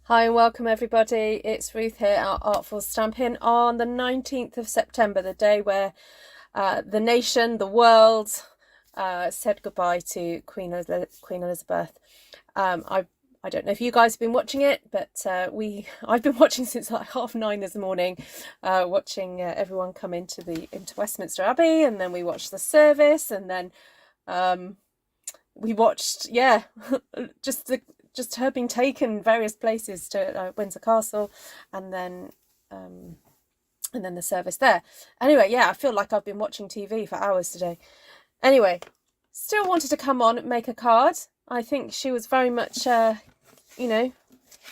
Hi and welcome everybody, it's Ruth here at Artful Stampin on the 19th of September, the day where the nation, the world said goodbye to Queen Elizabeth. I don't know if you guys have been watching it, but I've been watching since like 9:30 this morning, watching everyone come into Westminster Abbey, and then we watched the service, and then we watched just her being taken various places to Windsor Castle, and then the service there. Anyway, yeah, I feel like I've been watching TV for hours today. Anyway, still wanted to come on and make a card. I think she was very much,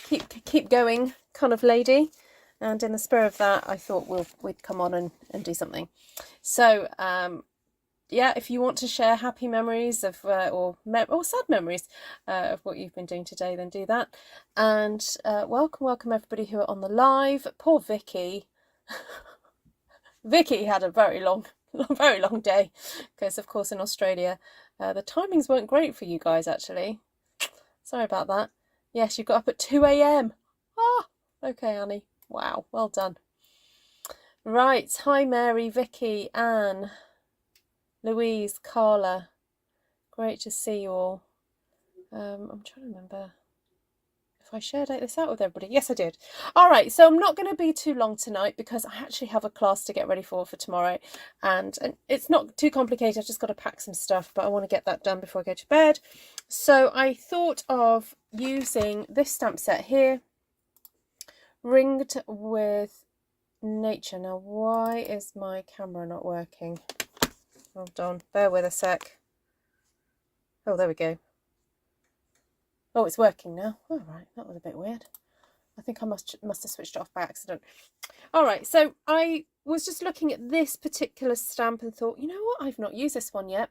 keep going kind of lady. And in the spirit of that, I thought we'd come on and do something. So, yeah, if you want to share happy memories of or sad memories of what you've been doing today, then do that. And welcome everybody who are on the live. Poor Vicky. Vicky had a very long day because, of course, in Australia, the timings weren't great for you guys, actually. Sorry about that. Yes, you got up at 2 a.m. Ah, okay, Annie. Wow, well done. Right, hi Mary, Vicky, Anne, Louise, Carla, great to see you all. I'm trying to remember if I shared this out with everybody. Yes, I did. All right, so I'm not going to be too long tonight because I actually have a class to get ready for tomorrow, and it's not too complicated. I've just got to pack some stuff, but I want to get that done before I go to bed. So I thought of using this stamp set here, Ringed with Nature. Now, why is my camera not working? Hold on, bear with a sec. Oh, there we go. Oh, it's working now. All right, that was a bit weird. I think I must have switched it off by accident. All right, so I was just looking at this particular stamp and thought, you know what, I've not used this one yet.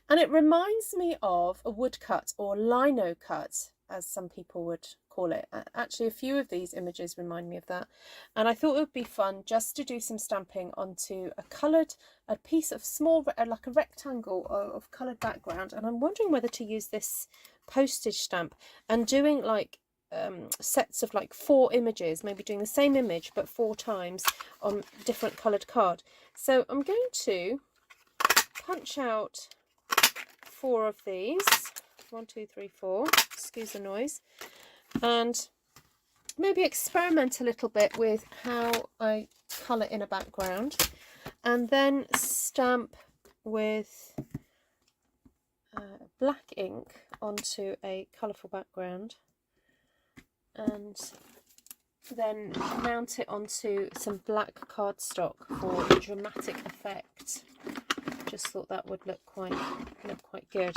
And it reminds me of a woodcut or lino cut, as some people would call it. Actually, a few of these images remind me of that. And I thought it would be fun just to do some stamping onto a piece of small, like a rectangle of coloured background. And I'm wondering whether to use this postage stamp and doing like sets of like 4 images, maybe doing the same image but 4 times on different coloured card. So I'm going to punch out 4 of these. 1, 2, 3, 4. Excuse the noise. And maybe experiment a little bit with how I colour in a background, and then stamp with black ink onto a colourful background, and then mount it onto some black cardstock for a dramatic effect. Just thought that would look quite good.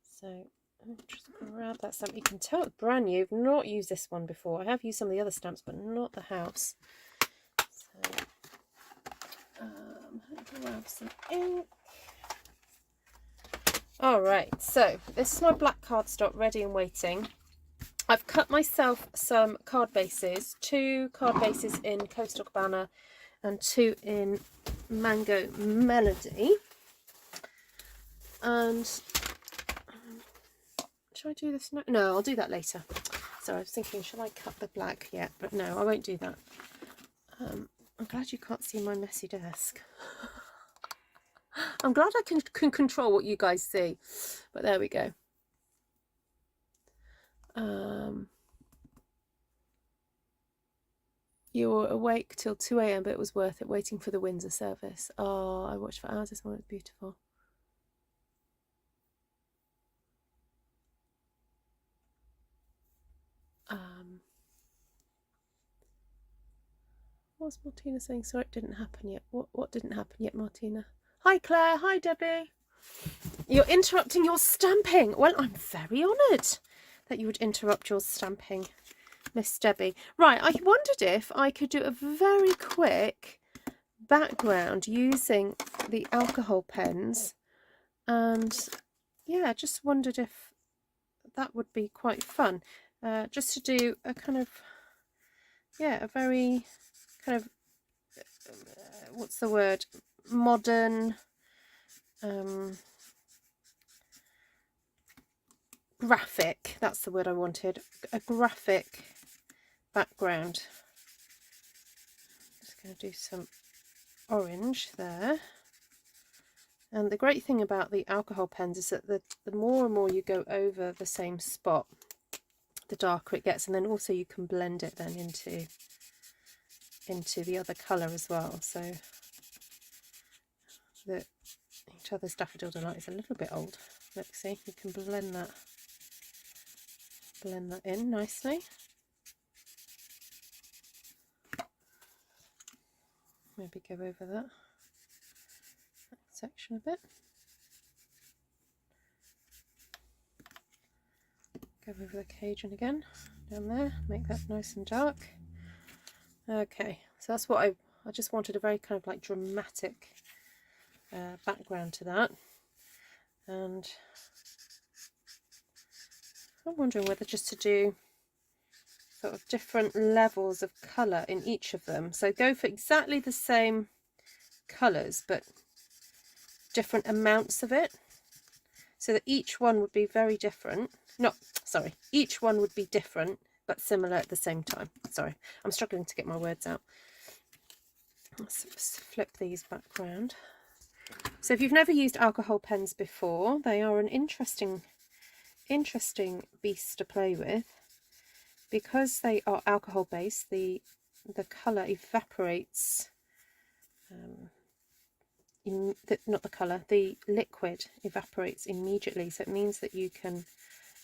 So I'll just grab that stamp. You can tell it's brand new. I've not used this one before. I have used some of the other stamps, but not the house. So grab some ink. All right, so this is my black cardstock ready and waiting. I've cut myself some card bases, 2 card bases in Coastal Cabana and 2 in Mango Melody. And should I do this now? No, I'll do that later. So I was thinking, shall I cut the black yet? But no, I won't do that. I'm glad you can't see my messy desk. I'm glad I can control what you guys see. But there we go. You were awake till 2 a.m, but it was worth it waiting for the Windsor service. Oh, I watched for hours this morning. It's beautiful. What's Martina saying? Sorry, it didn't happen yet. What didn't happen yet, Martina? Hi, Claire. Hi, Debbie. You're interrupting your stamping. Well, I'm very honoured that you would interrupt your stamping, Miss Debbie. Right, I wondered if I could do a very quick background using the alcohol pens. And yeah, just wondered if that would be quite fun. Just to do a kind of, yeah, a very kind of, what's the word, modern graphic, that's the word I wanted, a graphic background. Just going to do some orange there. And the great thing about the alcohol pens is that the more and more you go over the same spot, the darker it gets, and then also you can blend it then into the other colour as well. So the each other's Daffodil Delight is a little bit old. Let's see, you can blend that in nicely. Maybe go over that section a bit. Go over the Cajun again, down there, make that nice and dark. Okay, so that's what I just wanted, a very kind of like dramatic background to that. And I'm wondering whether just to do sort of different levels of colour in each of them. So go for exactly the same colours, but different amounts of it, so that each one would be very different. No, sorry, each one would be different but similar at the same time. Sorry, I'm struggling to get my words out. Let's flip these back round. So if you've never used alcohol pens before, they are an interesting beast to play with. Because they are alcohol based, the colour evaporates. The liquid evaporates immediately, so it means that you can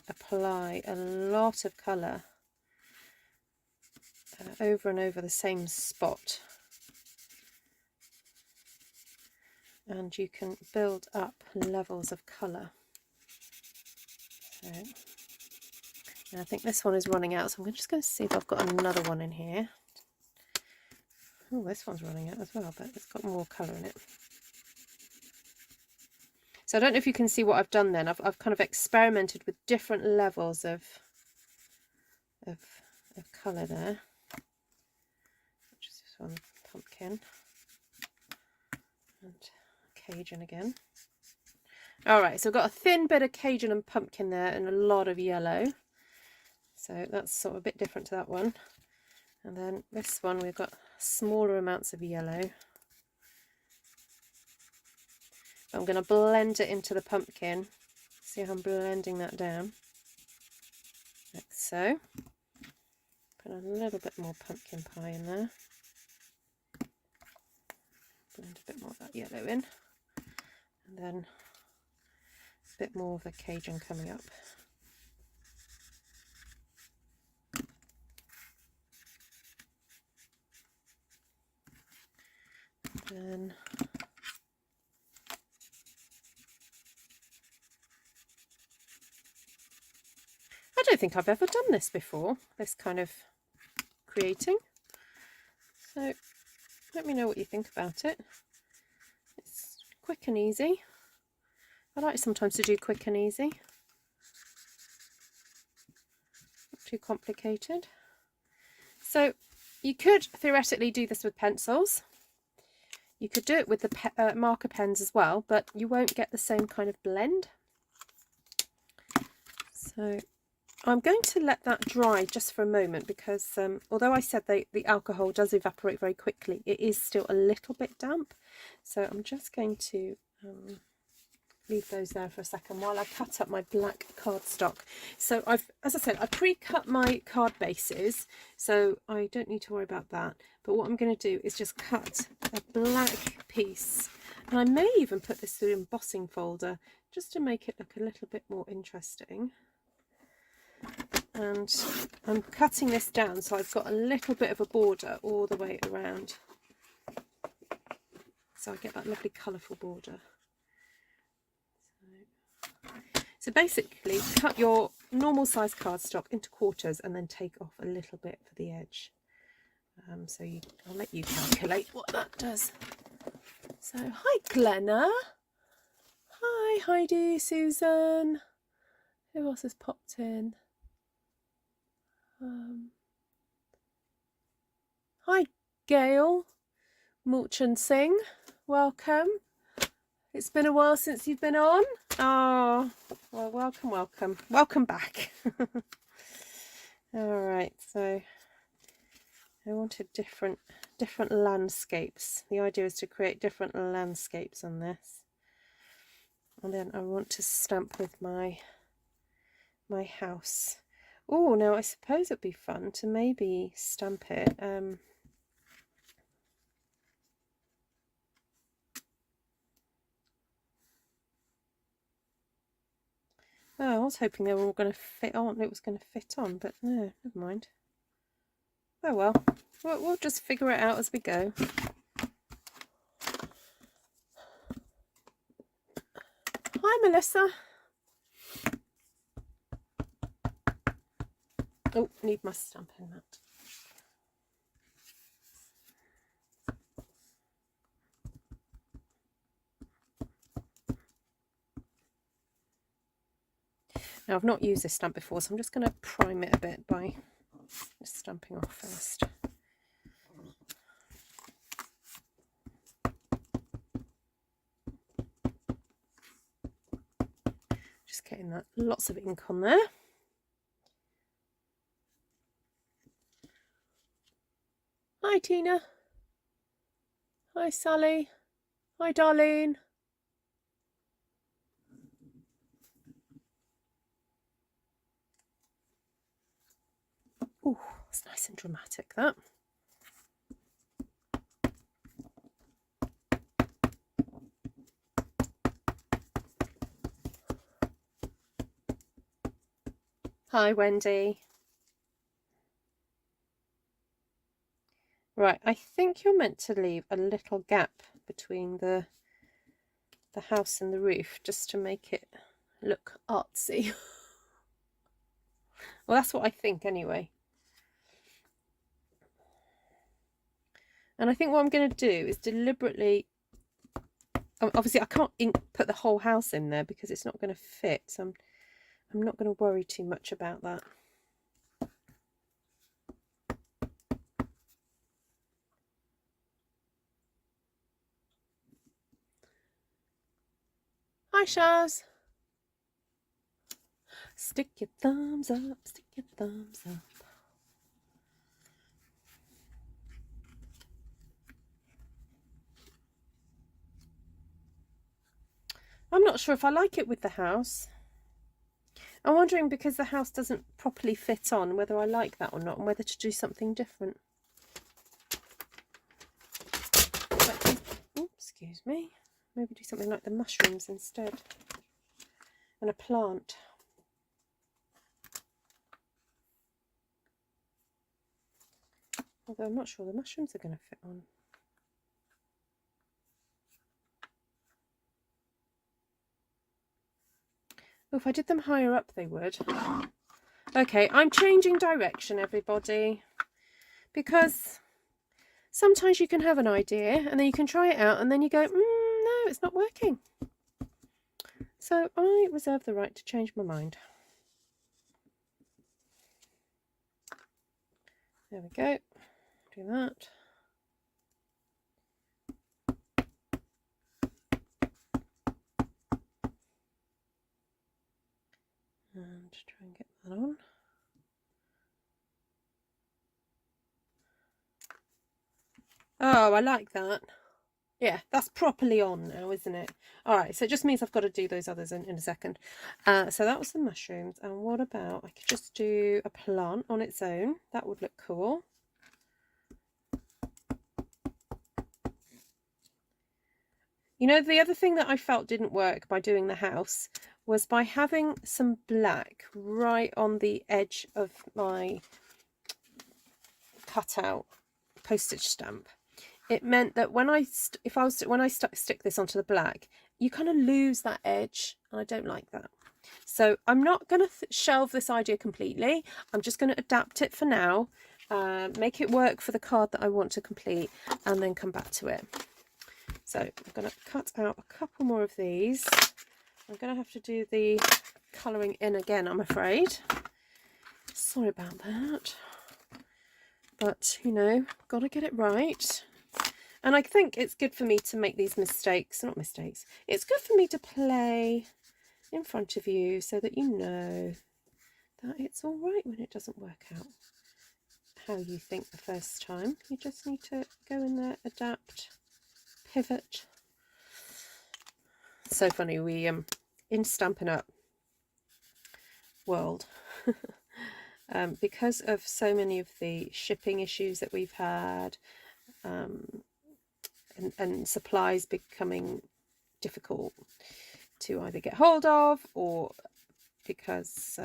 apply a lot of colour over and over the same spot, and you can build up levels of colour. So, and I think this one is running out, so I'm just going to see if I've got another one in here. Oh, this one's running out as well, but it's got more colour in it. So I don't know if you can see what I've done then. I've kind of experimented with different levels of colour there. Just this one, pumpkin and Cajun again. Alright, so I've got a thin bit of Cajun and pumpkin there and a lot of yellow. So that's sort of a bit different to that one. And then this one we've got smaller amounts of yellow. I'm going to blend it into the pumpkin. See how I'm blending that down, like so. Put a little bit more pumpkin pie in there. Blend a bit more of that yellow in. And then a bit more of the Cajun coming up. Then I don't think I've ever done this before, this kind of creating. So let me know what you think about it. It's quick and easy. I like sometimes to do quick and easy. Not too complicated. So you could theoretically do this with pencils. You could do it with the marker pens as well, but you won't get the same kind of blend. So I'm going to let that dry just for a moment because although I said the alcohol does evaporate very quickly, it is still a little bit damp. So I'm just going to leave those there for a second while I cut up my black cardstock. So as I said, I pre-cut my card bases, so I don't need to worry about that. But what I'm going to do is just cut a black piece, and I may even put this through the embossing folder just to make it look a little bit more interesting. And I'm cutting this down so I've got a little bit of a border all the way around, so I get that lovely colourful border. So basically cut your normal size cardstock into quarters and then take off a little bit for the edge. I'll let you calculate what that does. So hi Glenna, hi Heidi, Susan, who else has popped in? Hi Gail, Mulchan Singh, welcome. It's been a while since you've been on. Oh, well, welcome back. All right, so I wanted different landscapes. The idea is to create different landscapes on this. And then I want to stamp with my house. Oh, now I suppose it'd be fun to maybe stamp it. Oh, I was hoping they were all going to fit on. It was going to fit on, but no, never mind. Oh well, we'll just figure it out as we go. Hi, Melissa. Oh, need my Stampin' mat. Now, I've not used this stamp before, so I'm just going to prime it a bit by just stamping off first. Just getting that lots of ink on there. Hi, Tina. Hi, Sally. Hi, Darlene. Oh, that's nice and dramatic, that. Hi, Wendy. Right, I think you're meant to leave a little gap between the house and the roof just to make it look artsy. Well, that's what I think anyway. And I think what I'm going to do is deliberately, obviously I can't put the whole house in there because it's not going to fit, so I'm not going to worry too much about that. Hi, Shaz. Stick your thumbs up, stick your thumbs up. I'm not sure if I like it with the house. I'm wondering, because the house doesn't properly fit on, whether I like that or not, and whether to do something different. Oops, excuse me. Maybe do something like the mushrooms instead. And a plant. Although I'm not sure the mushrooms are going to fit on. Oh, if I did them higher up, they would. Okay, I'm changing direction, everybody. Because sometimes you can have an idea and then you can try it out and then you go, no, it's not working. So I reserve the right to change my mind. There we go. Do that. And try and get that on. Oh, I like that. Yeah, that's properly on now, isn't it? All right, so it just means I've got to do those others in a second. So that was the mushrooms. And what about, I could just do a plant on its own. That would look cool. You know, the other thing that I felt didn't work by doing the house was by having some black right on the edge of my cutout postage stamp. It meant that when I stick this onto the black, you kind of lose that edge, and I don't like that. So I'm not going to shelve this idea completely. I'm just going to adapt it for now, make it work for the card that I want to complete, and then come back to it. So I'm going to cut out a couple more of these. I'm going to have to do the colouring in again, I'm afraid. Sorry about that. But, you know, got to get it right. And I think it's good for me to make these mistakes. Not mistakes. It's good for me to play in front of you so that you know that it's all right when it doesn't work out how you think the first time. You just need to go in there, adapt, pivot. So funny, we in Stampin' Up world, because of so many of the shipping issues that we've had, and supplies becoming difficult to either get hold of, or because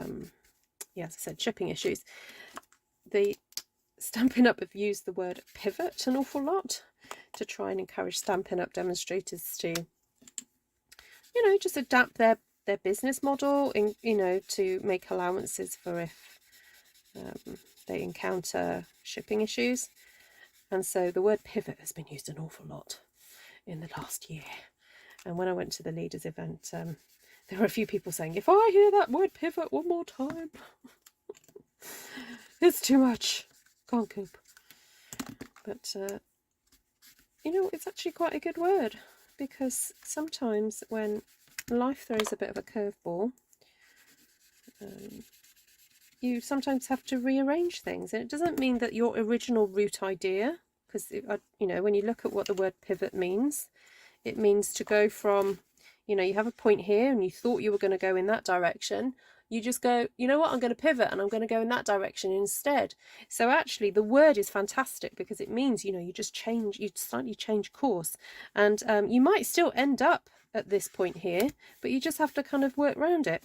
yeah, as I said, shipping issues, the Stampin' Up have used the word pivot an awful lot to try and encourage Stampin' Up demonstrators to, you know, just adapt their business model, in, you know, to make allowances for if they encounter shipping issues. And so the word pivot has been used an awful lot in the last year. And when I went to the leaders event, there were a few people saying, if I hear that word pivot one more time, it's too much, can't cope. But you know, it's actually quite a good word, because sometimes when life throws a bit of a curveball, you sometimes have to rearrange things, and it doesn't mean that your original root idea, because you know, when you look at what the word pivot means, it means to go from, you know, you have a point here and you thought you were going to go in that direction, you just go, you know what, I'm going to pivot and I'm going to go in that direction instead. So actually the word is fantastic, because it means, you know, you just change, you slightly change course, and you might still end up at this point here, but you just have to kind of work around it.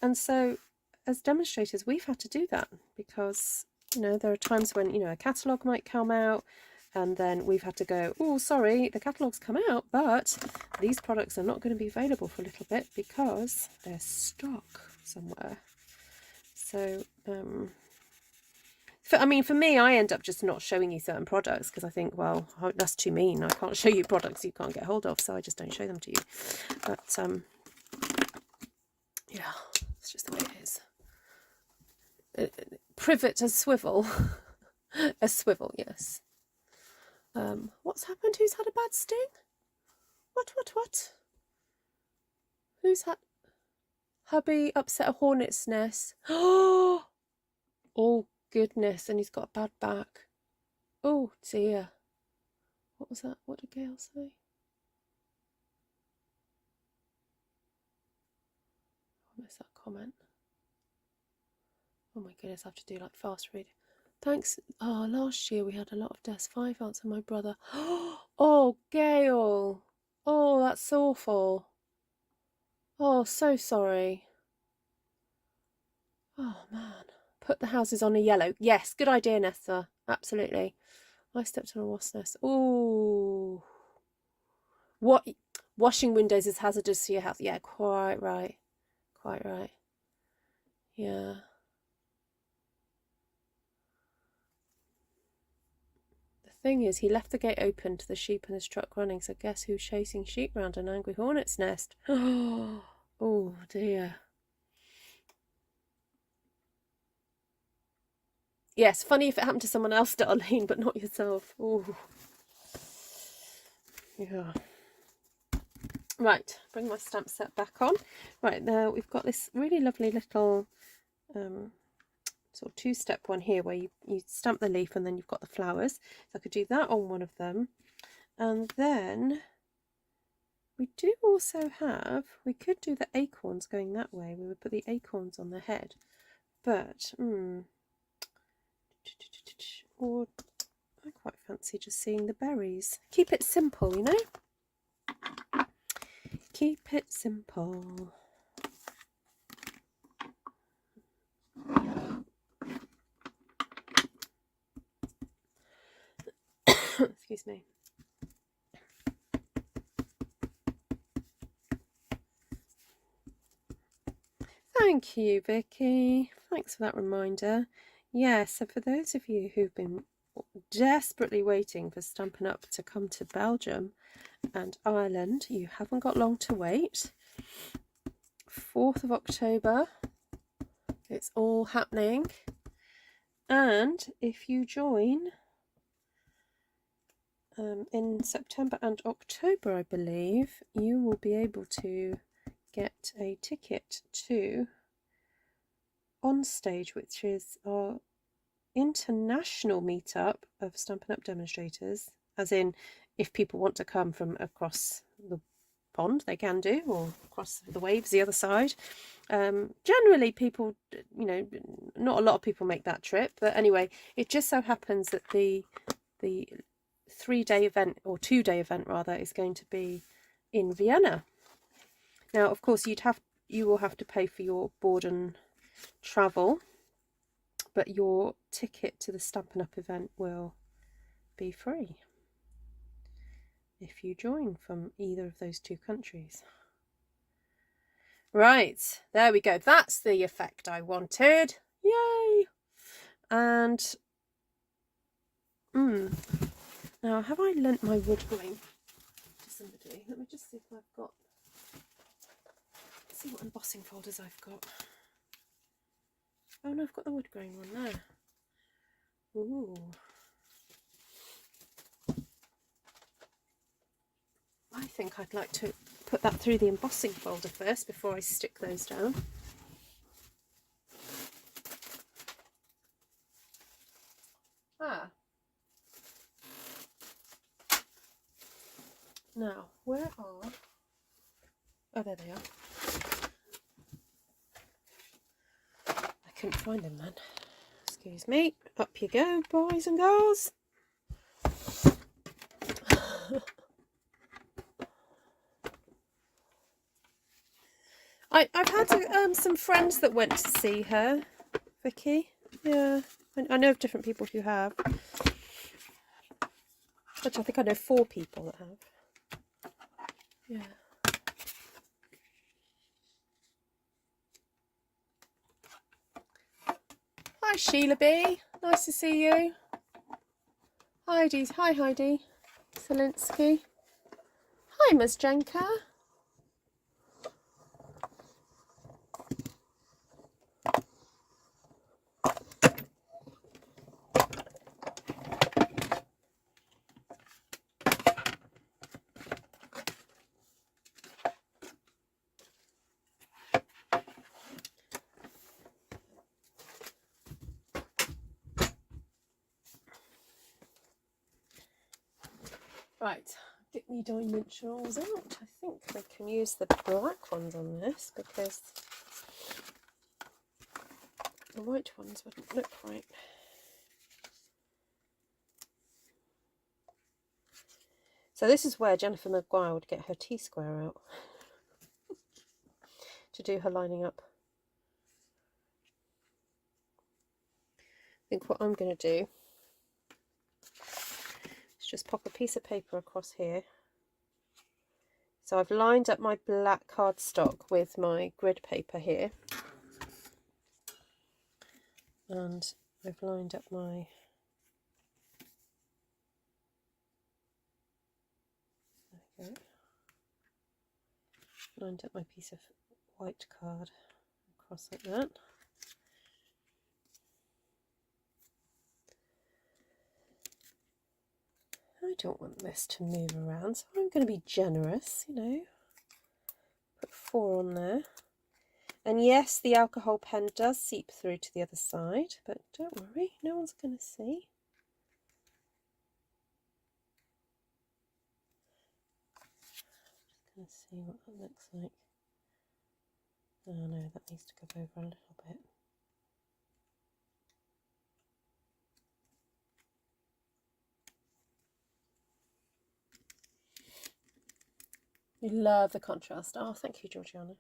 And so as demonstrators, we've had to do that, because, you know, there are times when, you know, a catalogue might come out, and then we've had to go, oh, sorry, the catalogue's come out, but these products are not going to be available for a little bit because they're stock somewhere. So, I mean, for me, I end up just not showing you certain products, because I think, well, that's too mean. I can't show you products you can't get hold of, so I just don't show them to you. But, yeah, it's just the way it is. Privet a swivel. A swivel, yes. What's happened? Who's had a bad sting? What? Who's had... Hubby upset a hornet's nest. Oh goodness, and he's got a bad back. Oh dear. What was that? What did Gail say? I missed that comment. Oh my goodness, I have to do like fast read. Thanks. Oh, last year we had a lot of deaths. 5 aunts and my brother. Oh, Gail. Oh, that's awful. Oh, so sorry. Oh man. Put the houses on a yellow. Yes, good idea, Nessa. Absolutely. I stepped on a wasp nest. Oh. What? Washing windows is hazardous to your house. Yeah, quite right. Quite right. Yeah. Thing is, he left the gate open to the sheep and his truck running, so guess who's chasing sheep round an angry hornet's nest? Oh dear. Yes, funny if it happened to someone else, Darlene, but not yourself. Oh. Yeah. Right, bring my stamp set back on. Right, now we've got this really lovely little sort of 2-step one here, where you stamp the leaf and then you've got the flowers. So I could do that on one of them. And then we do also have, we could do the acorns going that way. We would put the acorns on the head. But, or I quite fancy just seeing the berries. Keep it simple, you know? Keep it simple. Excuse me. Thank you, Vicky. Thanks for that reminder. Yeah, so for those of you who've been desperately waiting for Stampin' Up to come to Belgium and Ireland, you haven't got long to wait. 4th of October, it's all happening. And if you join in September and October, I believe, you will be able to get a ticket to On Stage, which is our international meetup of Stampin' Up demonstrators, as in if people want to come from across the pond, they can do, or across the waves the other side. Generally people, you know, not a lot of people make that trip, but anyway, it just so happens that the 3-day event, or 2-day event rather, is going to be in Vienna. Now of course you will have to pay for your board and travel, but your ticket to the Stampin' Up event will be free if you join from either of those 2 countries. Right, there we go. That's the effect I wanted. Yay! And now, have I lent my wood grain to somebody? Let me just see if I've got. Let's see what embossing folders I've got. Oh no, I've got the wood grain one there. Ooh. I think I'd like to put that through the embossing folder first before I stick those down. Now, where are... Oh, there they are. I couldn't find them then. Excuse me. Up you go, boys and girls. I've had some friends that went to see her, Vicky. Yeah, I know of different people who have. Which I think I know 4 people that have. Yeah. Hi Sheila B. Nice to see you. Heidi. Hi Heidi. Zelinsky. Hi Ms. Jenka. Right, get me dimensionals out. I think I can use the black ones on this because the white ones wouldn't look right. So this is where Jennifer Maguire would get her T-square out to do her lining up. I think what I'm going to do is just pop a piece of paper across here. So I've lined up my black cardstock with my grid paper here. And I've lined up my lined up my piece of white card across like that. I don't want this to move around, so I'm going to be generous, you know. Put 4 on there. And yes, the alcohol pen does seep through to the other side, but don't worry, no one's going to see. Just going to see what that looks like. Oh no, that needs to go over a little bit. You love the contrast. Oh, thank you, Georgiana.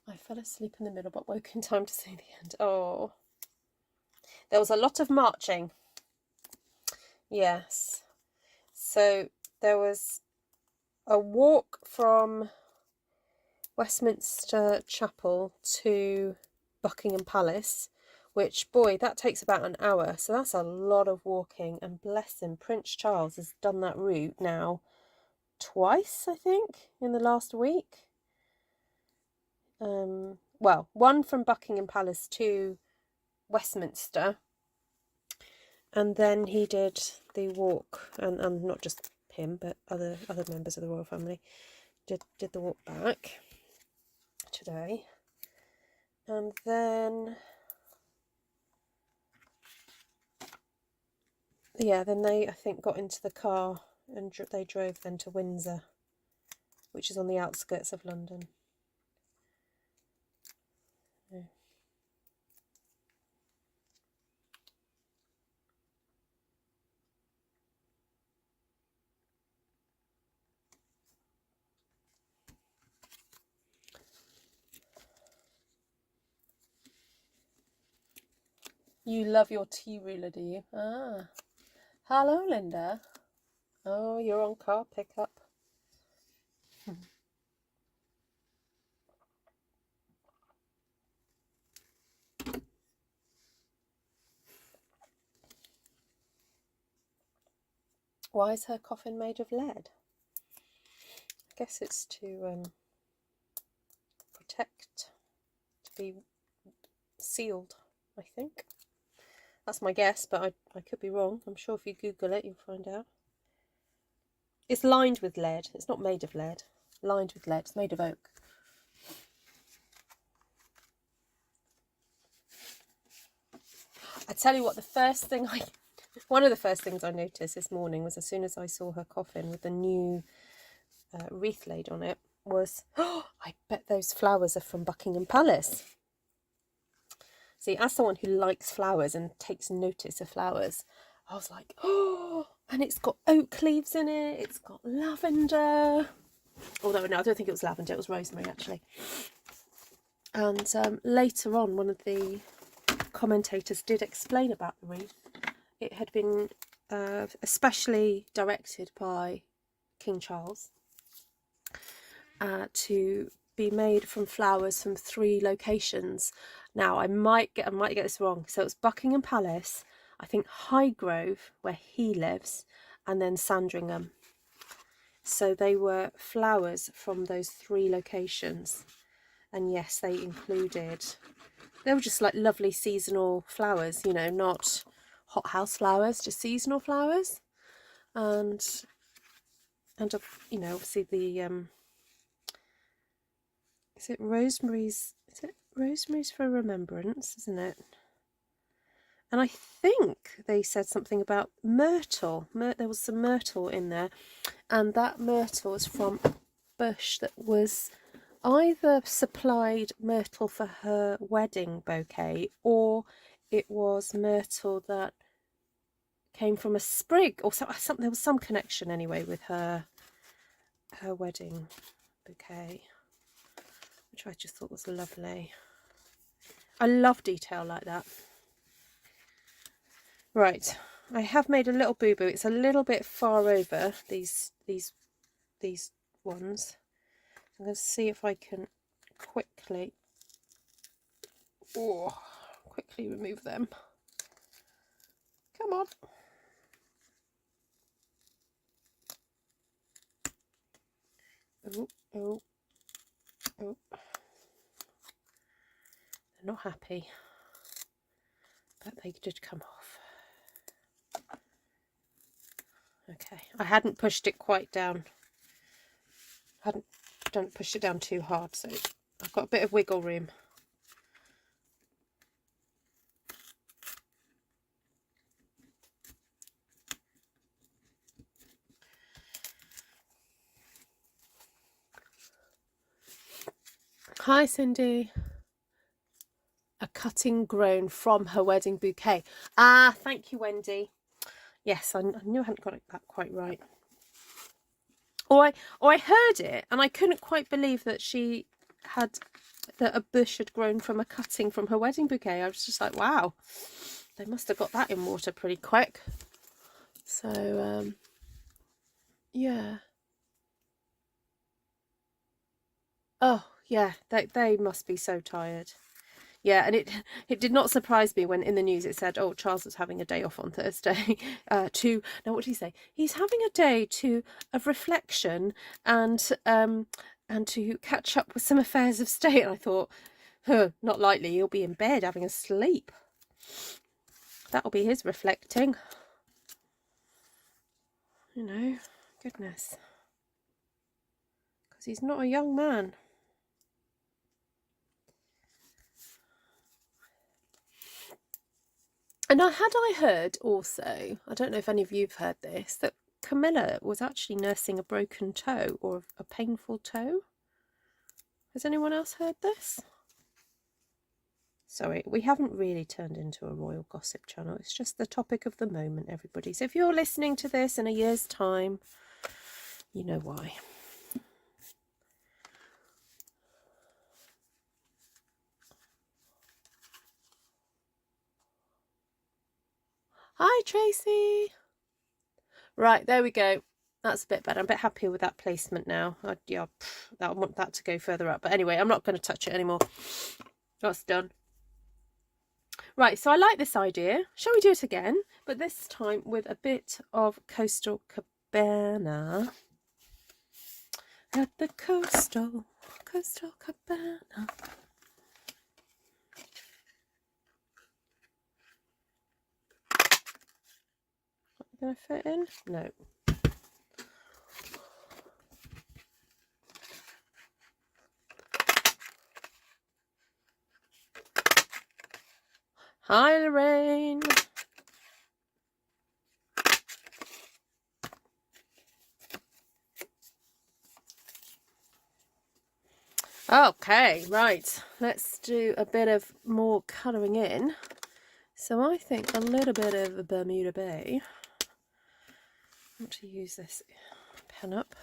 I fell asleep in the middle but woke in time to see the end. Oh. There was a lot of marching. Yes. So there was a walk from Westminster Chapel to Buckingham Palace, which, boy, that takes about an hour. So that's a lot of walking. And bless him, Prince Charles has done that route now twice, I think, in the last week. Well, one from Buckingham Palace to Westminster, and then he did the walk, and not just him, but other members of the royal family did the walk back today. And then yeah, then they, I think, got into the car and they drove then to Windsor, which is on the outskirts of London. Yeah. You love your tea ruler, do you? Ah. Hello, Linda. Oh, you're on car pickup. Why is her coffin made of lead? I guess it's to protect, to be sealed, I think. That's my guess, but I could be wrong. I'm sure if you Google it, you'll find out. It's lined with lead. It's not made of lead. Lined with lead. It's made of oak. I tell you what, one of the first things I noticed this morning was, as soon as I saw her coffin with the new wreath laid on it, was, oh, I bet those flowers are from Buckingham Palace. See, as someone who likes flowers and takes notice of flowers, I was like, oh, and it's got oak leaves in it, it's got lavender. Although, no, I don't think it was lavender, it was rosemary, actually. And later on, one of the commentators did explain about the wreath. It had been especially directed by King Charles to be made from flowers from 3 locations. Now, I might get this wrong. So it's Buckingham Palace, I think Highgrove, where he lives, and then Sandringham. So they were flowers from those 3 locations. And yes, they were just like lovely seasonal flowers, you know, not hothouse flowers, just seasonal flowers. And you know, obviously the is it rosemary's for remembrance, isn't it? And I think they said something about myrtle. There was some myrtle in there, and that myrtle is from a bush that was either supplied myrtle for her wedding bouquet, or it was myrtle that came from a sprig, or something. There was some connection anyway with her wedding bouquet, which I just thought was lovely. I love detail like that. Right, I have made a little boo-boo. It's a little bit far over these ones. I'm going to see if I can quickly remove them. Come on. Oh. They're not happy, but they did come off. Okay, I hadn't pushed it quite down. Don't push it down too hard, so I've got a bit of wiggle room. Hi, Cindy. A cutting grown from her wedding bouquet. Ah, thank you, Wendy. Yes, I knew I hadn't got that quite right. Or I heard it and I couldn't quite believe that that a bush had grown from a cutting from her wedding bouquet. I was just like, wow, they must have got that in water pretty quick. So yeah. Oh yeah, they must be so tired. Yeah, and it did not surprise me when in the news it said, oh, Charles was having a day off on Thursday now what did he say? He's having a day of reflection and to catch up with some affairs of state. And I thought, not likely, he'll be in bed having a sleep. That'll be his reflecting. You know, goodness. Because he's not a young man. And had I heard also, I don't know if any of you've heard this, that Camilla was actually nursing a broken toe or a painful toe. Has anyone else heard this? Sorry, we haven't really turned into a royal gossip channel. It's just the topic of the moment, everybody. So if you're listening to this in a year's time, you know why. Hi, Tracy. Right, there we go. That's a bit better. I'm a bit happier with that placement now. I want that to go further up. But anyway, I'm not going to touch it anymore. That's done. Right, so I like this idea. Shall we do it again? But this time with a bit of Coastal Cabana. At the Coastal Cabana. Going to fit in? No. Hi, Lorraine. Okay, right. Let's do a bit of more colouring in. So I think a little bit of a Bermuda Bay. I want to use this pen up.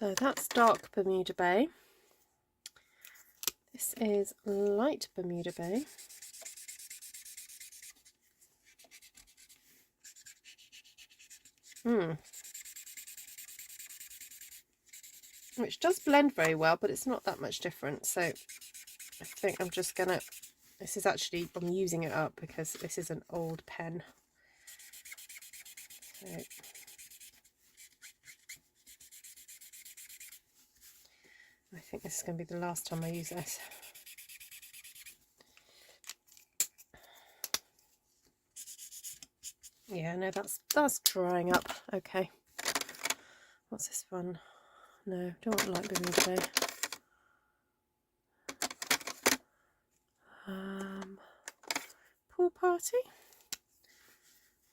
So that's dark Bermuda Bay. This is light Bermuda Bay. Which does blend very well, but it's not that much different. So I think I'm just gonna, this is actually, I'm using it up because this is an old pen. So I think this is going to be the last time I use this. Yeah, no, that's drying up. Okay. What's this one? No, don't want light Bermuda Bay. Pool party.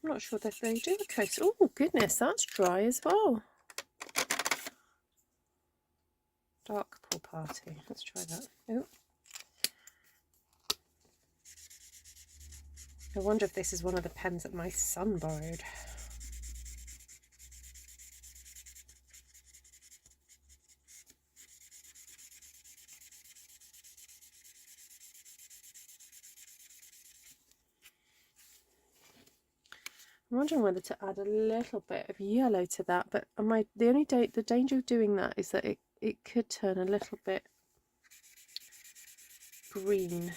I'm not sure that they do the coast. Oh goodness, that's dry as well. Dark pool party. Let's try that. Oh. I wonder if this is one of the pens that my son borrowed. I'm wondering whether to add a little bit of yellow to that, but the danger of doing that is that it could turn a little bit green.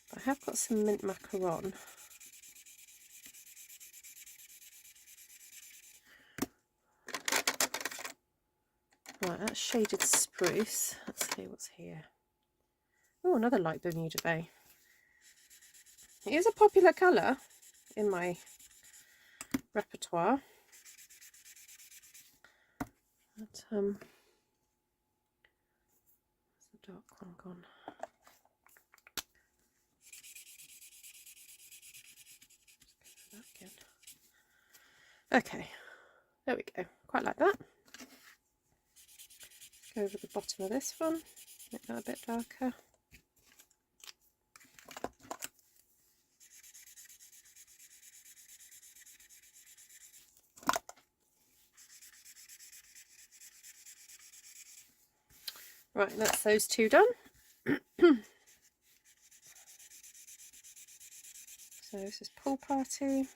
But I have got some mint macaron. Right, that's shaded spruce. Let's see what's here. Oh, another light Bermuda Bay. It is a popular colour in my repertoire. But, where's the dark one gone? That again. Okay, there we go. Quite like that. Go over the bottom of this one, make that a bit darker. Right, that's those two done. So So this is Pool Party.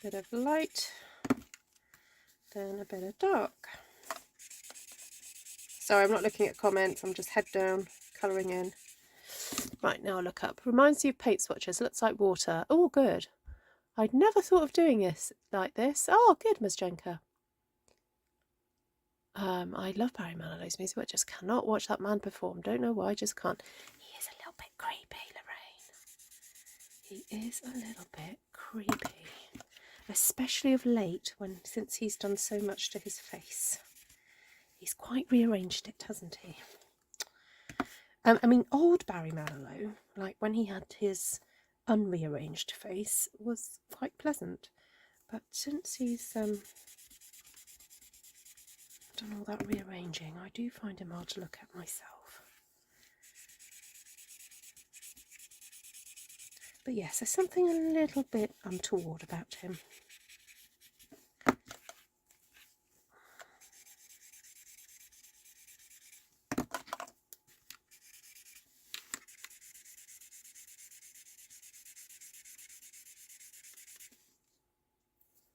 Bit of light, then a bit of dark. Sorry, I'm not looking at comments, I'm just head down, colouring in. Right, now I'll look up. Reminds you of paint swatches, looks like water. Oh, good. I'd never thought of doing this like this. Oh, good, Ms. Jenker. I love Barry Manilow's music, but just cannot watch that man perform. Don't know why, just can't. He is a little bit creepy, Lorraine. He is a little bit creepy. Especially of late, since he's done so much to his face. He's quite rearranged it, hasn't he? I mean, old Barry Manilow, like when he had his unrearranged face, was quite pleasant. But since he's done all that rearranging, I do find him hard to look at myself. But yes, there's something a little bit untoward about him.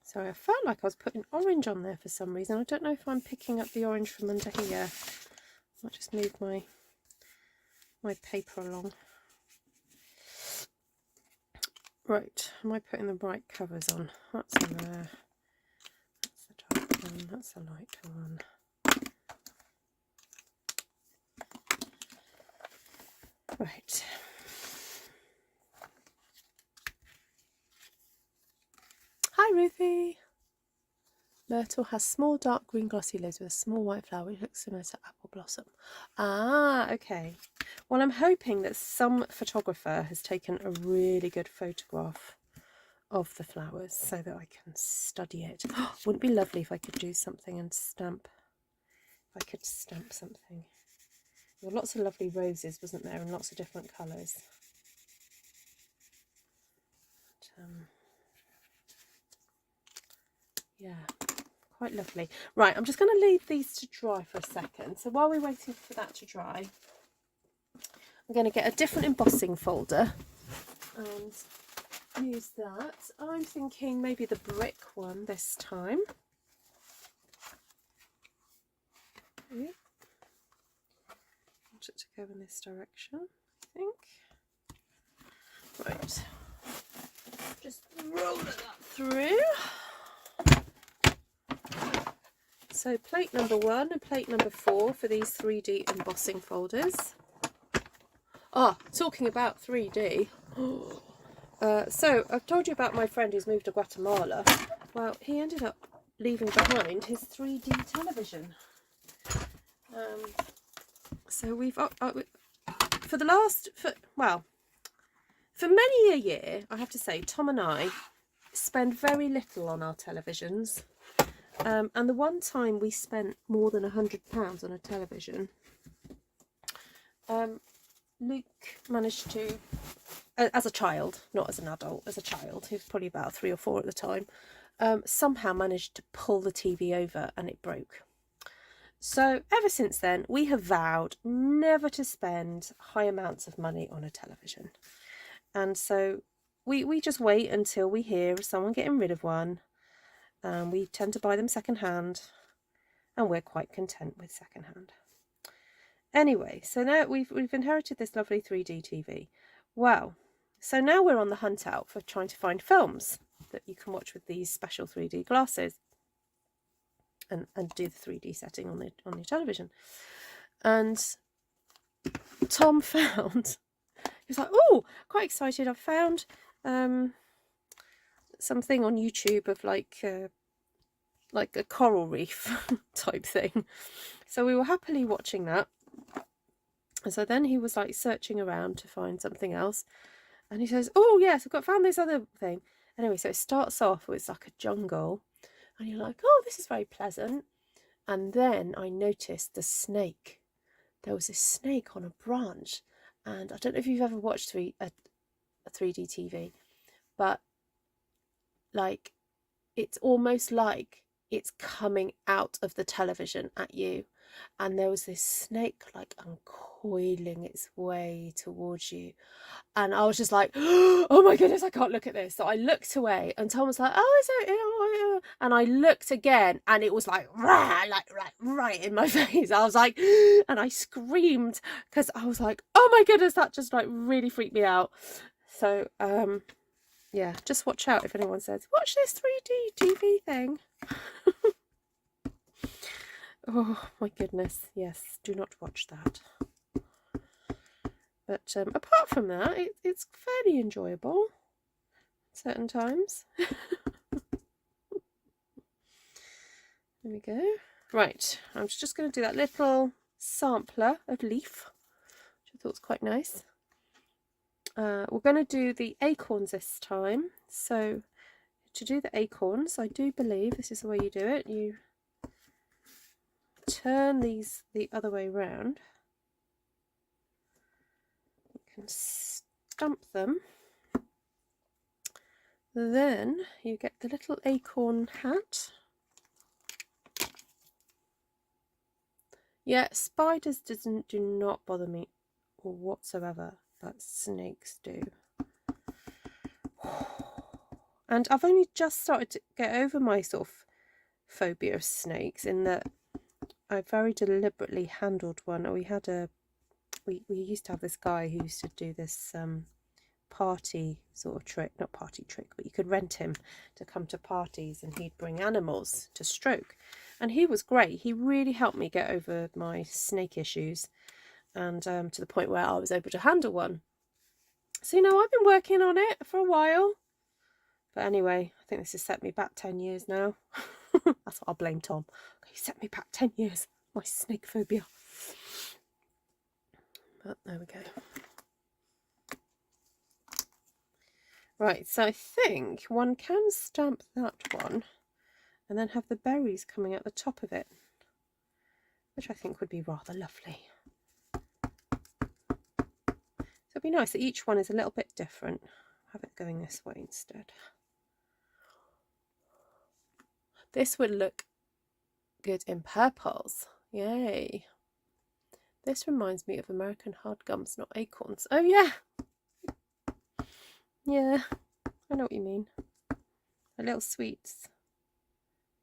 So I felt like I was putting orange on there for some reason. I don't know if I'm picking up the orange from under here. I'll just move my paper along. Right, am I putting the right covers on? That's in there. That's the dark one. That's the light one. Right. Hi, Ruthie. Myrtle has small dark green glossy leaves with a small white flower which looks similar to apple blossom. Ah, okay. Well, I'm hoping that some photographer has taken a really good photograph of the flowers so that I can study it. Wouldn't it be lovely if I could do something and stamp? If I could stamp something. There were lots of lovely roses, wasn't there, and lots of different colours. Yeah, quite lovely. Right, I'm just going to leave these to dry for a second. So while we're waiting for that to dry, I'm going to get a different embossing folder and use that. I'm thinking maybe the brick one this time. Yeah. I want it to go in this direction, I think. Right, just roll that through. So plate number 1 and plate number 4 for these 3D embossing folders. Ah, talking about 3D. So I've told you about my friend who's moved to Guatemala. Well, he ended up leaving behind his 3D television. So we've for many a year, I have to say, Tom and I spend very little on our televisions. And the one time we spent more than £100 on a television, Luke managed to, as a child, not as an adult, as a child, he was probably about 3 or 4 at the time, somehow managed to pull the TV over and it broke. So ever since then, we have vowed never to spend high amounts of money on a television. And so we just wait until we hear of someone getting rid of one. We tend to buy them second-hand, and we're quite content with second-hand. Anyway, so now we've inherited this lovely 3D TV. Well, so now we're on the hunt out for trying to find films that you can watch with these special 3D glasses and do the 3D setting on your television. And Tom found, he was like, oh, quite excited, I've found something on YouTube of like a coral reef type thing. So we were happily watching that. And so then he was like searching around to find something else. And he says, oh yes, found this other thing. Anyway, so it starts off with like a jungle. And you're like, oh, this is very pleasant. And then I noticed the snake. There was a snake on a branch. And I don't know if you've ever watched a 3D TV, but like it's almost like it's coming out of the television at you, and there was this snake like uncoiling its way towards you, and I was just like, oh my goodness, I can't look at this. So I looked away, and Tom was like, oh, is it? And I looked again, and it was like, rah, like right in my face. I was like, and I screamed because I was like, oh my goodness, that just like really freaked me out. So yeah, just watch out if anyone says, watch this 3D TV thing. Oh my goodness, yes, do not watch that. But apart from that, it's fairly enjoyable certain times. There we go. Right, I'm just going to do that little sampler of leaf, which I thought was quite nice. We're going to do the acorns this time. So to do the acorns, I do believe this is the way you do it. You turn these the other way round. You can stamp them. Then you get the little acorn hat. Yeah, spiders do not bother me whatsoever, but snakes do. And I've only just started to get over my sort of phobia of snakes, in that I very deliberately handled one. We had we used to have this guy who used to do this party sort of trick, not party trick, but you could rent him to come to parties, and he'd bring animals to stroke, and he was great. He really helped me get over my snake issues, and to the point where I was able to handle one. So you know, I've been working on it for a while, but anyway, I think this has set me back 10 years now. That's what I'll blame Tom. He set me back 10 years, my snake phobia. But there we go. Right, so I think one can stamp that one and then have the berries coming out the top of it, which I think would be rather lovely. So it'd be nice that each one is a little bit different. Have it going this way instead. This would look good in purples. Yay. This reminds me of American hard gums, not acorns. Oh yeah. Yeah, I know what you mean. The little sweets.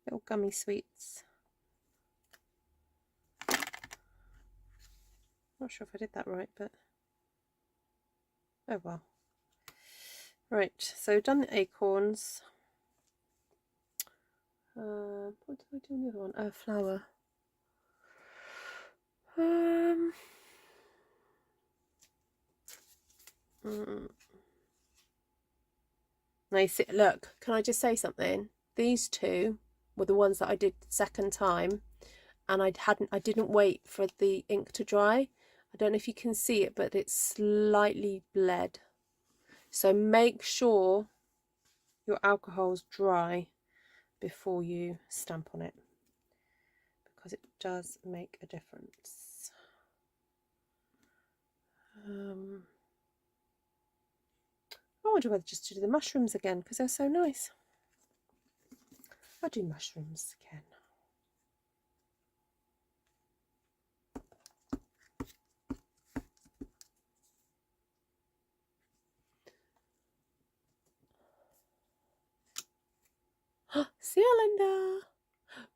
Little gummy sweets. Not sure if I did that right, but oh well. Right, so done the acorns. What did I do on the other one? Oh, flower. Now you see, look, can I just say something? These two were the ones that I did the second time, and I didn't wait for the ink to dry. I don't know if you can see it, but it's slightly bled. So make sure your alcohol's dry before you stamp on it, because it does make a difference. I wonder whether just to do the mushrooms again, because they're so nice. I'll do mushrooms again. Cylinder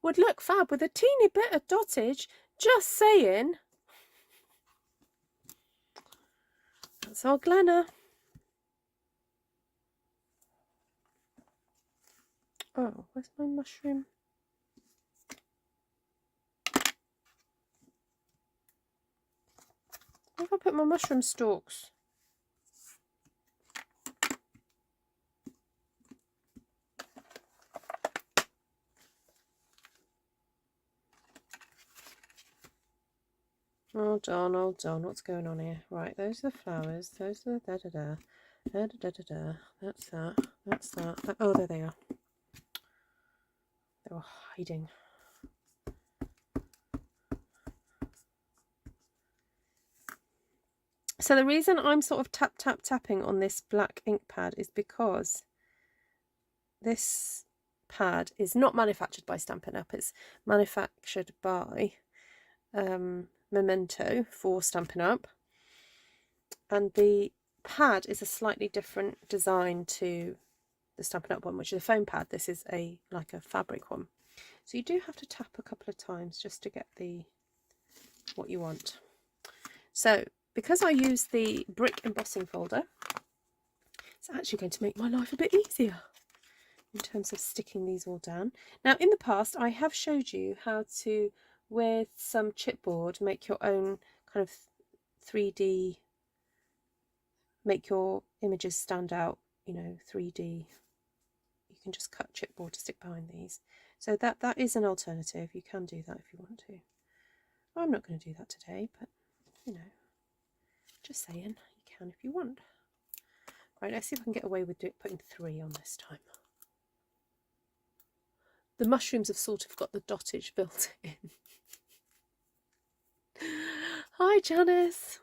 would look fab with a teeny bit of dottage, just saying. That's our Glenna. Oh, where's my mushroom? Where have I put my mushroom stalks? Hold on, what's going on here? Right, those are the flowers, those are the da-da-da, da-da-da-da-da, that's that. Oh, there they are. They were hiding. So the reason I'm sort of tapping on this black ink pad is because this pad is not manufactured by Stampin' Up. It's manufactured by Memento for Stampin' Up. And the pad is a slightly different design to the Stampin' Up one, which is a foam pad. This is like a fabric one. So you do have to tap a couple of times just to get what you want. So because I use the brick embossing folder, it's actually going to make my life a bit easier in terms of sticking these all down. Now in the past I have showed you how to, with some chipboard, make your own kind of 3D, make your images stand out, you know, 3D. You can just cut chipboard to stick behind these. So that is an alternative. You can do that if you want to. I'm not going to do that today, but you know, just saying, you can if you want. Right, let's see if I can get away with putting 3 on this time. The mushrooms have sort of got the dottage built in. Hi, Janice.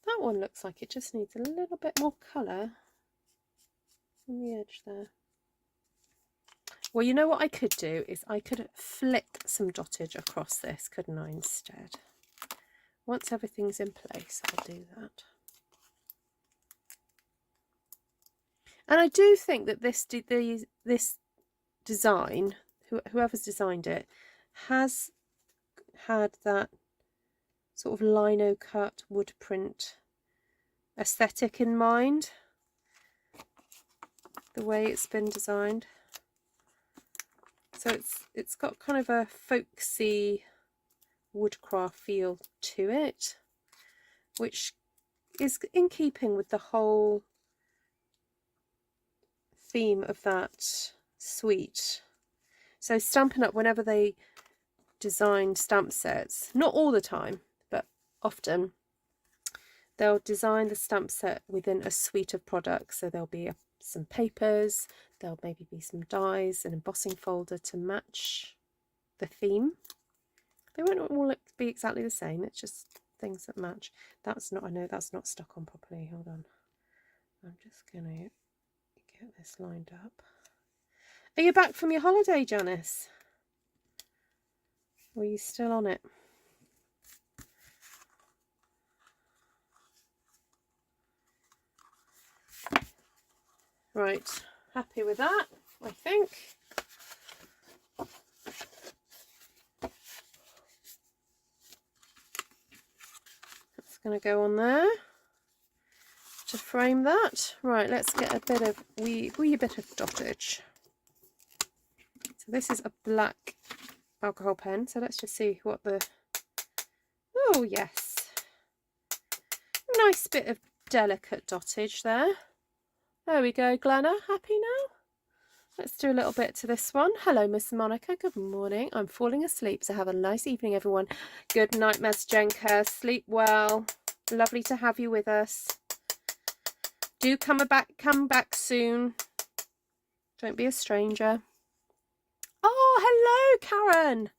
That one looks like it just needs a little bit more colour on the edge there. Well, you know what I could do is I could flick some dottage across this, couldn't I, instead? Once everything's in place, I'll do that. And I do think that this design, whoever's designed it, has had that sort of lino cut wood print aesthetic in mind, the way it's been designed. So it's got kind of a folksy woodcraft feel to it, which is in keeping with the whole theme of that suite. So Stampin' Up, whenever they design stamp sets, not all the time, but often, they'll design the stamp set within a suite of products. So there'll be some papers, there'll maybe be some dies, an embossing folder to match the theme. They won't all be exactly the same, it's just things that match. That's not, I know that's not stuck on properly, hold on. I'm just going to get this lined up. Are you back from your holiday, Janice? Or are you still on it? Right, happy with that, I think. That's going to go on there to frame that. Right, let's get a bit of wee bit of dottage. So this is a black alcohol pen, so let's just see what the, oh yes, nice bit of delicate dottage there. There we go, Glenna, happy now? Let's do a little bit to this one. Hello, Miss Monica, good morning. I'm falling asleep, so have a nice evening, everyone. Good night, Miss Jenka, sleep well. Lovely to have you with us. Do come back soon. Don't be a stranger. Oh, hello, Karen.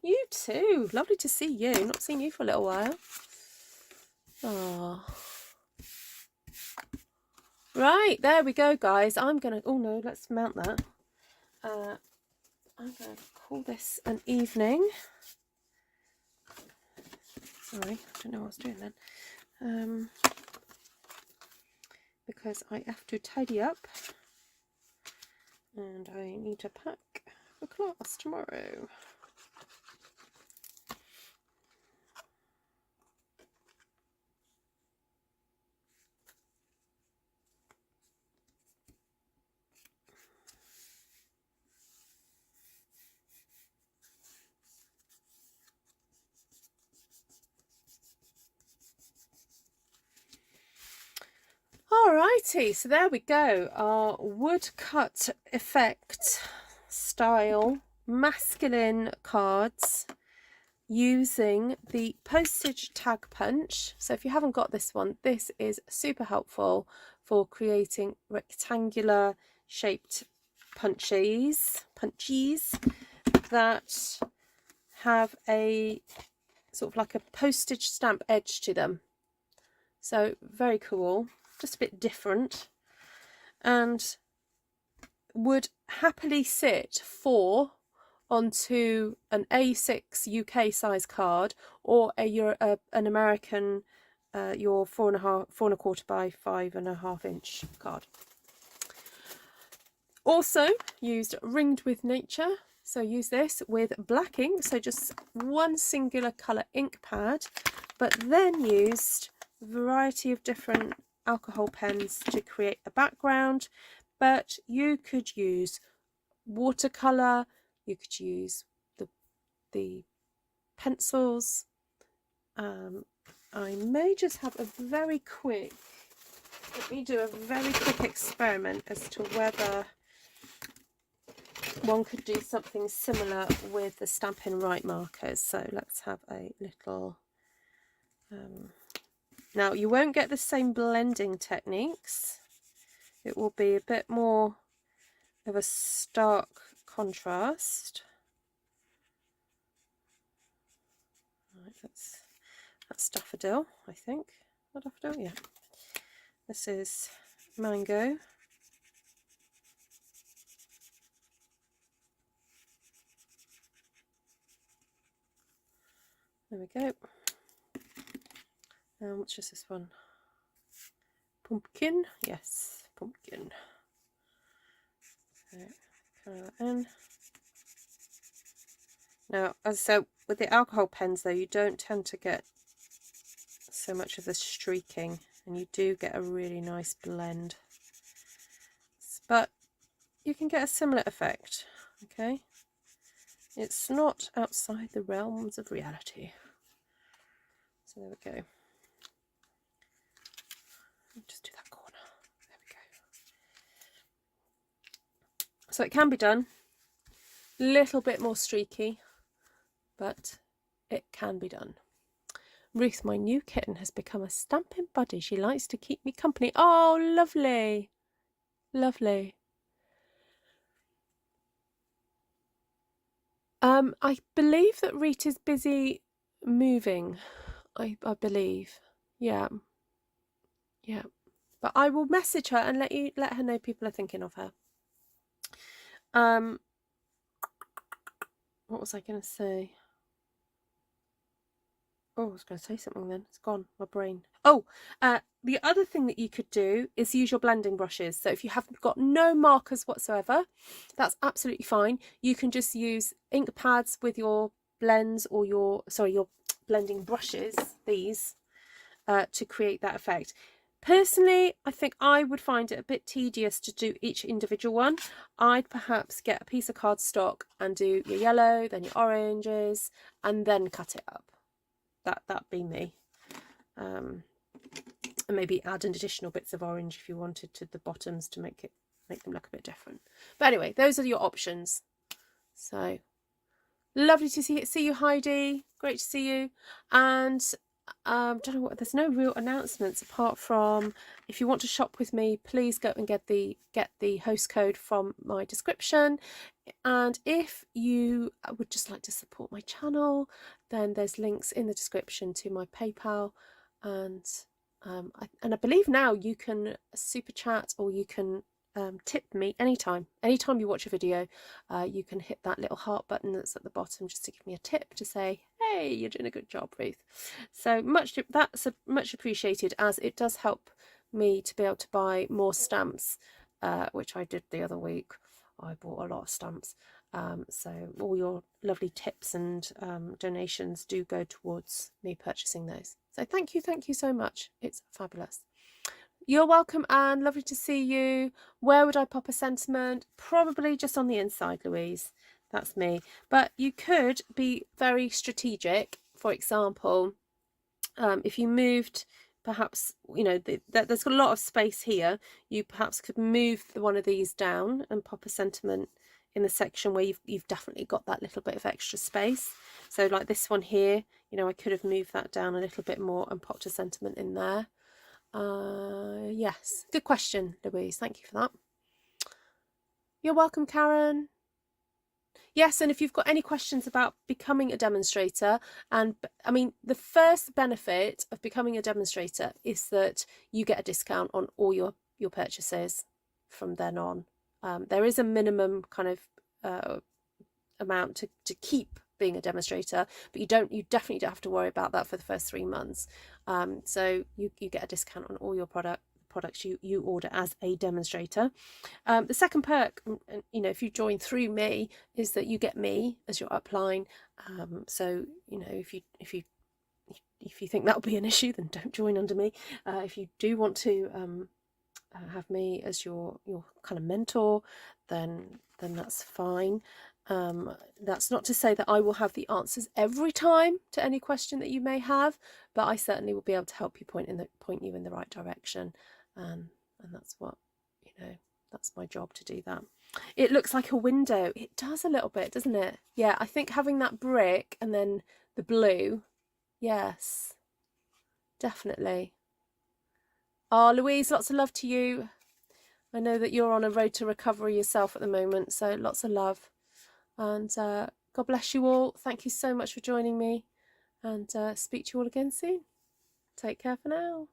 You too. Lovely to see you. Not seen you for a little while. Oh. Right, there we go, guys. I'm going to... Oh, no, let's mount that. I'm going to call this an evening. Sorry, I don't know what I was doing then. Because I have to tidy up. And I need to pack for class tomorrow. Alrighty, so there we go, our woodcut effect style masculine cards using the Postage tag punch. So if you haven't got this one, this is super helpful for creating rectangular shaped punchies. that have a sort of like a postage stamp edge to them. So very cool, just a bit different, and would happily sit 4 onto an A6 UK size card, or an American your 4.25 by 5.5 inch card. Also used Ringed with Nature, so use this with black ink, so just one singular colour ink pad, but then used a variety of different alcohol pens to create a background. But you could use watercolour, you could use the pencils. I may just have a very quick, let me do a very quick experiment as to whether one could do something similar with the Stampin' Right markers. So let's have a little, now you won't get the same blending techniques. It will be a bit more of a stark contrast. Right, that's Daffodil, I think. Is that Daffodil? Yeah. This is Mango. There we go. Which is this one? Pumpkin. Yes, pumpkin. So colour that in. Now, as I said, with the alcohol pens though, you don't tend to get so much of the streaking, and you do get a really nice blend. But you can get a similar effect, okay? It's not outside the realms of reality. So there we go. Just do that corner. There we go. So it can be done. A little bit more streaky, but it can be done. Ruth, my new kitten, has become a Stampin' buddy. She likes to keep me company. Oh, lovely. Lovely. I believe that Rita is busy moving. I believe. Yeah. Yeah. But I will message her and let her know people are thinking of her. What was I going to say? Oh, I was going to say something then. It's gone, my brain. Oh, the other thing that you could do is use your blending brushes. So if you have got no markers whatsoever, that's absolutely fine. You can just use ink pads with your blends, or your blending brushes, these, to create that effect. Personally, I think I would find it a bit tedious to do each individual one. I'd perhaps get a piece of cardstock and do your yellow, then your oranges, and then cut it up. That'd be me. And maybe add an additional bits of orange if you wanted to the bottoms to make them look a bit different. But anyway, those are your options. So lovely to see you, Heidi. Great to see you. And don't know what, there's no real announcements apart from, if you want to shop with me, please go and get the host code from my description. And if you would just like to support my channel, then there's links in the description to my PayPal, and I believe now you can super chat, or you can tip me anytime you watch a video. You can hit that little heart button that's at the bottom just to give me a tip, to say, hey, you're doing a good job, Ruth. So that's much appreciated, as it does help me to be able to buy more stamps, which I did the other week. I bought a lot of stamps. So all your lovely tips and donations do go towards me purchasing those. So thank you so much. It's fabulous. You're welcome, and lovely to see you. Where would I pop a sentiment? Probably just on the inside, Louise. That's me. But you could be very strategic. For example, if you moved, perhaps, you know, there's got a lot of space here. You perhaps could move one of these down and pop a sentiment in the section where you've definitely got that little bit of extra space. So like this one here, you know, I could have moved that down a little bit more and popped a sentiment in there. Yes, good question, Louise. Thank you for that. You're welcome, Karen. Yes, and if you've got any questions about becoming a demonstrator, and I mean, the first benefit of becoming a demonstrator is that you get a discount on all your purchases from then on. There is a minimum kind of amount to keep being a demonstrator, but you definitely don't have to worry about that for the first 3 months. So you get a discount on all your products you order as a demonstrator. The second perk, you know, if you join through me, is that you get me as your upline. So you know, if you think that'll be an issue, then don't join under me. If you do want to have me as your kind of mentor, then that's fine. That's not to say that I will have the answers every time to any question that you may have, but I certainly will be able to help you point you in the right direction. And that's what, you know, that's my job, to do that. It looks like a window. It does a little bit, doesn't it? Yeah, I think having that brick and then the blue, yes, definitely. Oh, Louise, lots of love to you. I know that you're on a road to recovery yourself at the moment, so lots of love. And God bless you all. Thank you so much for joining me, and speak to you all again soon. Take care for now.